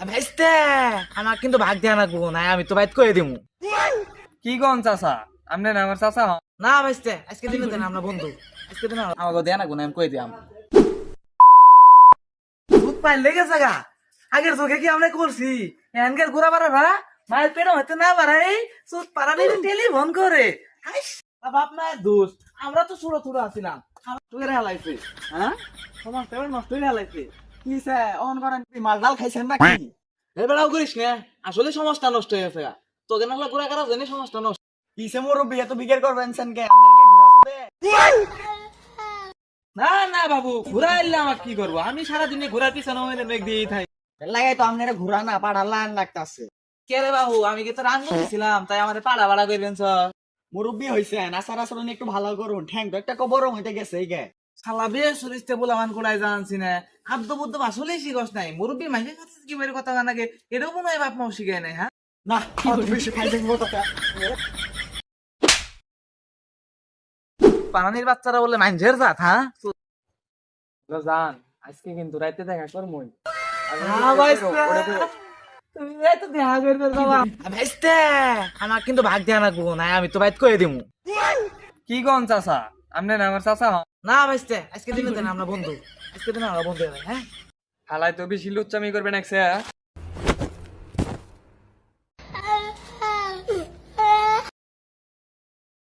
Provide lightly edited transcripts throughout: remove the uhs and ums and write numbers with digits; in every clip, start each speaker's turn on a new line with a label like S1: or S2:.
S1: ভাইস্তে আমার কিন্তু ভাগ দেয়া লাগবো না, আমি তো বাইত করে দিমু।
S2: কি গন চাচা, আপনি না আমার চাচা হন?
S1: না ভাইস্তে আজকে দিনে দেন, আমরা বন্ধু। আজকে দিন আমাকে দেয়া লাগবো না, আমি কই দিয়াম। ভূত পাই লেগে জায়গা আগের চোখে কি আমরা করছি? এনকের ঘোরা বাড়া ভাড়া মায়ের পেটে হইতে না বাড়াই সুদ পাড়ালে টেলিফোন করে। বাপ মায়ের দোষ, আমরা তো ছোট ছোট আছিলাম, তুই হেলাইছে। হ্যাঁ তোমার পেটে নষ্ট হয়ে হেলাইছে। কি স্যার অন করেন, মাল ডাল খাইছেন নাকি? এবারেও করিস না, আসলে সমাজটা নষ্ট হয়ে গেছে। তোকে না ঘোরা করা জানি সমাজটা নষ্ট। কিসে মুরব্বি এত বিকের করবেন সেনকে, আমাদের কি ঘোরা শুবে? না না বাবু, ঘোরা এলে আমার কি করবো? আমি সারাদিনে ঘোরার পিছনে হইলে মেঘ দিয়েই থাকি।
S3: লাগাই তো আপনারা ঘুরা না পাড়ালান লাগতাছে।
S1: কে রে বাবু, আমি কি তো রান করতেছিলাম, তাই আমাদের পাড়া ভাড়া করবেন স্যার।
S3: মুরব্বী হইছেন, আচার আচরণ একটু ভালো করুন। ঠ্যাং তো একটা কবরম হইতে গেছে এই গে।
S1: শালা বেশ সুরিস্তে বলামান কোড়াই জানছি না, খাদ্য বুদ্ধ আসলে শিখস নাই। মুরব্বী মাইনের কাছে কি বের কথা জানাকে, এটাও মনে হয় বাপ মাও শিখায় নাই। হ্যাঁ
S3: না অত বেশি খাই দেখবো টাকা।
S1: পানানির বাচ্চারা বলে মাইনঝের জাত। হ্যাঁ
S2: জান আজকে কিন্তু রাইতে দেখা করমই।
S1: তুমি তো দেখা করবে বাবা। ভাইস্তে আমার কিন্তু ভাগ দেয়া লাগবো না, আমি তো বাইত করে দিমু।
S2: কি গন চাচা, আপনি না আমার চাচা হন?
S1: না ভাইস্তে আজকে দিনে দেন, আমরা বন্ধু। আজকে দিনে আমরা বন্ধু। হ্যাঁ
S2: হালাই তো বেশি লুচ্চামি করবেন একসে।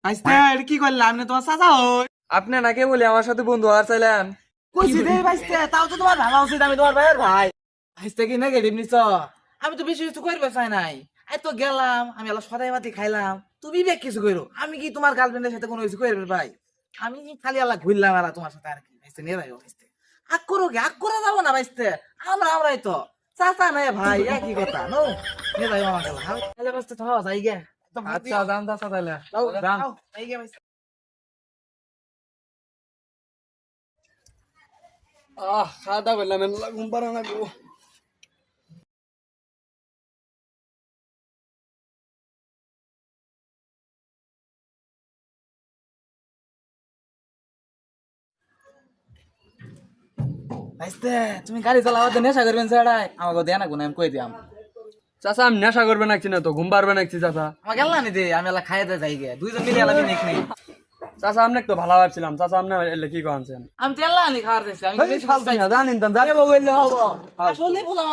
S1: ভাইস্তে এটা কি করলাম? আপনি তোমার চাচা হই
S2: আপনি নাকি বলি আমার সাথে বন্ধু হওয়ার চাইলেন?
S1: কইছি রে ভাইস্তে, তাও তো তোমার ভালো উচিত, আমি তোমার ভাইয়ের ভাই। ভাইস্তে কি নেগেটিভ নিছ? আমি তো বেশি কিছু করবে চাই নাই। এই তো গেলাম, আমি আলো সদাই মাটি খাইলাম, তুমি বেশ কিছু করো। আমি কি তোমার গার্লফ্রেন্ডের সাথে কোনো কিছু করবে ভাই? আমি খালি আল্লাহ ঘুরলাম আর তোমার সাথে আর কি। ভাইস্তে নিয়ে যাই ভাইস্তে, আগ করো কি? আগ করে যাবো না ভাইস্তে, আমরাই তো চাচা নাই ভাই, একই কথা। নো নিয়ে যাই আমার খেলা। হ্যাঁ তাহলে ভাইস্তে থাও যাই গে।
S2: আচ্ছা যান চাচা তাইলে যান।
S1: যাই গে ভাইস্তে।
S3: খাওয়া দাওয়া করলাম, ঘুম পাড়া না গো।
S1: ভাইস্তে তুমি গাড়ি চালাওয়াতে নেশা করবেন সেটাই আমাকে দেয়া না গুণ, আমি কই দিয়াম।
S2: চাচা আমি নেশা করবে নাকছি না তো, ঘুম পারবে নাকছি চাচা।
S1: আমাকে এল্লা নি দে, আমি এলা খাইয়ে দে যাই গে, দুইজন মিলে এলা নিক নেই।
S2: চাচা আপনি তো ভালো ভাবছিলাম, চাচা আপনি এলে কি কনছেন?
S1: আমি তো এল্লা নি খাওয়ার দিছি, আমি
S2: জানিন তো জানি
S1: আসলে বললাম